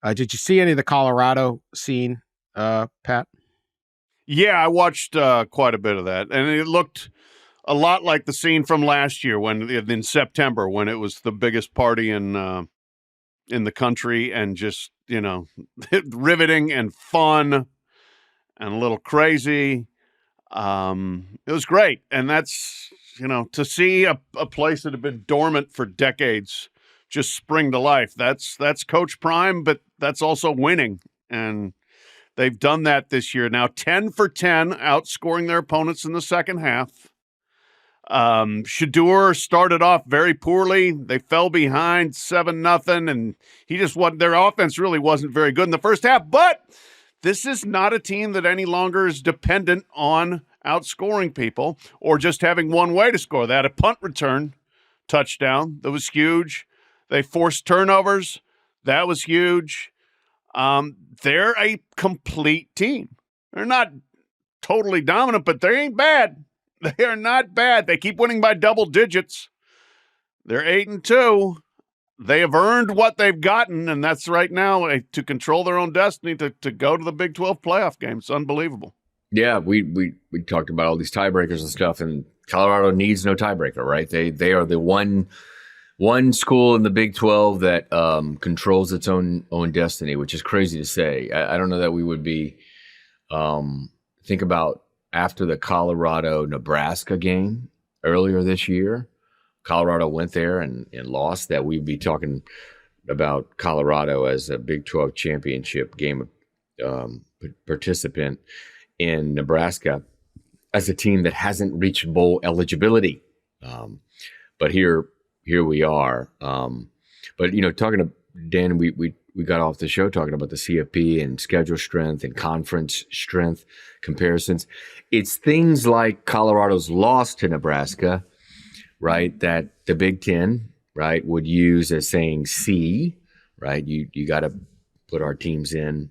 Did you see any of the Colorado scene, Pat? Yeah, I watched quite a bit of that, and it looked a lot like the scene from last year in September, when it was the biggest party in the country, and just, riveting and fun and a little crazy. It was great, and that's, to see a place that had been dormant for decades just spring to life. That's Coach Prime, but that's also winning, and they've done that this year. Now 10 for 10, outscoring their opponents in the second half. Shedeur started off very poorly. They fell behind 7-0, and their offense really wasn't very good in the first half. But this is not a team that any longer is dependent on outscoring people or just having one way to score. They had a punt return touchdown that was huge. They forced turnovers. That was huge. They're a complete team. They're not totally dominant, but they ain't bad. They are not bad. They keep winning by double digits. They're 8-2. They have earned what they've gotten, and that's right now to control their own destiny, to go to the Big 12 playoff game. It's unbelievable. Yeah, we talked about all these tiebreakers and stuff, and Colorado needs no tiebreaker, right? They are the one school in the Big 12 that controls its own destiny, which is crazy to say. I don't know that we would be think about after the Colorado-Nebraska game earlier this year. Colorado went there and lost, that we'd be talking about Colorado as a Big 12 championship game participant, in Nebraska as a team that hasn't reached bowl eligibility. But here we are. But, talking to Dan, we got off the show talking about the CFP and schedule strength and conference strength comparisons. It's things like Colorado's loss to Nebraska, right, that the Big Ten, right, would use as saying C, right? You got to put our teams in,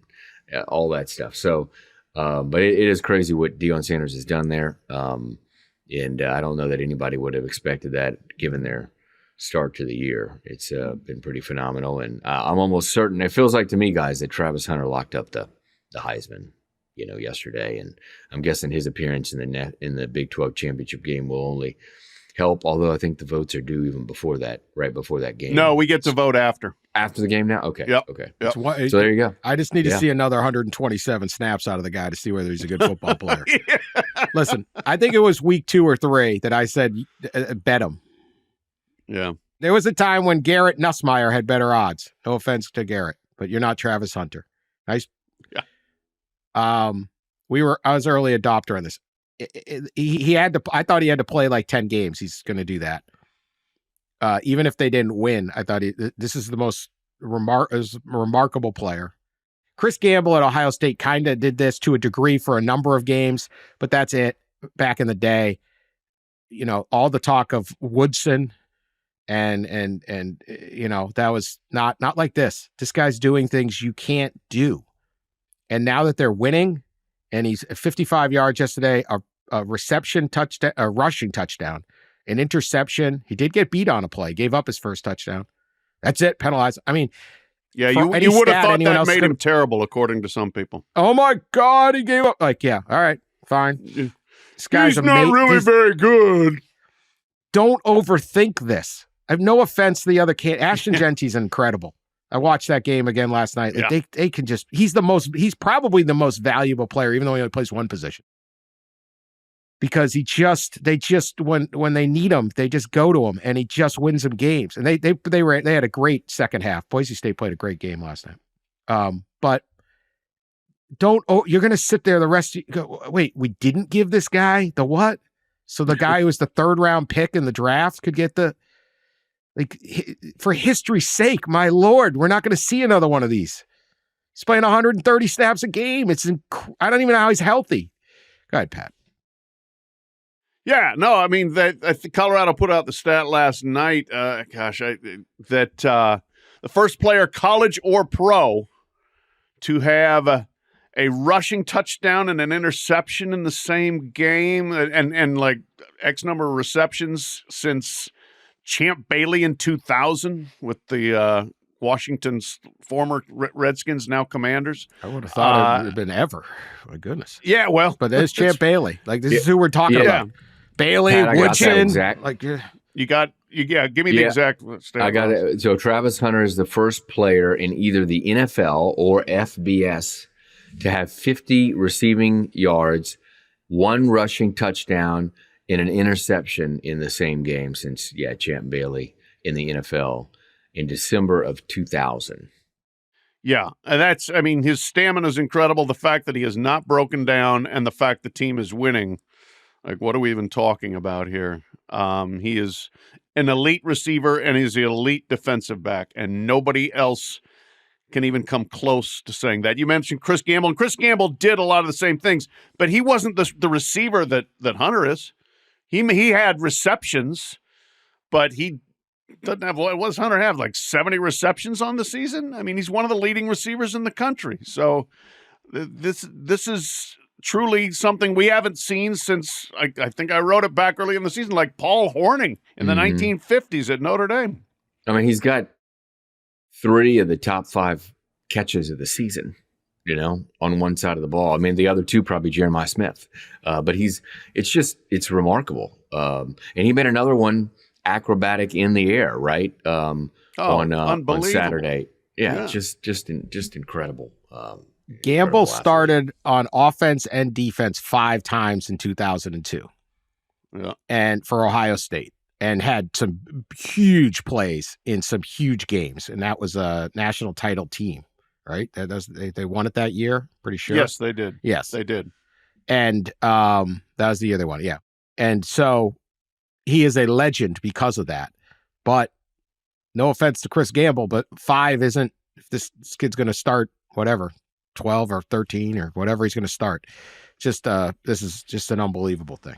all that stuff. So, but it is crazy what Deion Sanders has done there. And I don't know that anybody would have expected that given their start to the year. It's been pretty phenomenal. And I'm almost certain, it feels like to me, guys, that Travis Hunter locked up the Heisman, yesterday. And I'm guessing his appearance in the Big 12 championship game will only help, although I think the votes are due even before that, right before that game. No, we get to vote after the game now. Okay. Yep. Okay. Yep. So there you go. I just need to see another 127 snaps out of the guy to see whether he's a good football player. Listen, I think it was week 2 or 3 that I said bet him. Yeah. There was a time when Garrett Nussmeier had better odds. No offense to Garrett, but you're not Travis Hunter. Nice. Yeah. I was early adopter on this. He had to. I thought he had to play like 10 games. He's going to do that. Even if they didn't win, I thought this is the most remarkable player. Chris Gamble at Ohio State kind of did this to a degree for a number of games, but that's it. Back in the day, all the talk of Woodson and that was not like this. This guy's doing things you can't do. And now that they're winning, and he's 55 yards yesterday, a reception touchdown, a rushing touchdown, an interception. He did get beat on a play, gave up his first touchdown. That's it, penalized. I mean, yeah, you would have thought that made him terrible, according to some people. Oh my God, he gave up. Like, yeah, all right, fine. This guy's not really very good. Don't overthink this. I have no offense to the other kid. Ashton Genty's incredible. I watched that game again last night. Yeah. They can just, he's probably the most valuable player, even though he only plays one position. Because they just when they need him, they just go to him, and he just wins them games. And they had a great second half. Boise State played a great game last night. But you're going to sit there the rest of go, wait, we didn't give this guy the what? So the guy who was the 3rd round pick in the draft could get for history's sake, my Lord, we're not going to see another one of these. He's playing 130 snaps a game. I don't even know how he's healthy. Go ahead, Pat. Yeah, no, I mean, I think Colorado put out the stat last night. The first player, college or pro, to have a rushing touchdown and an interception in the same game, and like X number of receptions since Champ Bailey in 2000 with the Washington's former Redskins, now Commanders. I would have thought it would have been ever. My goodness. Yeah, well, But there's Champ Bailey. Like, this is who we're talking yeah. about. Bailey, Pat, I got that Woodson. exact. Like, give me the Yeah. exact. I got it. So Travis Hunter is the first player in either the NFL or FBS to have 50 receiving yards, 1 rushing touchdown, and an interception in the same game since Champ Bailey in the NFL in December of 2000. Yeah, and his stamina is incredible. The fact that he has not broken down and the fact the team is winning. Like, what are we even talking about here? He is an elite receiver and he's an elite defensive back, and nobody else can even come close to saying that. You mentioned Chris Gamble, and Chris Gamble did a lot of the same things, but he wasn't the receiver that Hunter is. He had receptions, but he doesn't have, what does Hunter have, like 70 receptions on the season? I mean, he's one of the leading receivers in the country. So this is truly something we haven't seen since, I think I wrote it back early in the season, like Paul Hornung in the 1950s at Notre Dame. I mean, he's got 3 of the top 5 catches of the season, on one side of the ball. I mean, the other 2 probably Jeremiah Smith. But it's remarkable. And he made another one acrobatic in the air, right? On Saturday. Yeah. Just incredible. Gamble started on offense and defense 5 times in 2002. Yeah. And for Ohio State, and had some huge plays in some huge games. And that was a national title team, right? They won it that year, pretty sure. Yes, they did. Yes. They did. And that was the other one, yeah. And so he is a legend because of that. But no offense to Chris Gamble, but 5 isn't, if this kid's going to start, whatever, 12 or 13 or whatever he's going to start. This is just an unbelievable thing.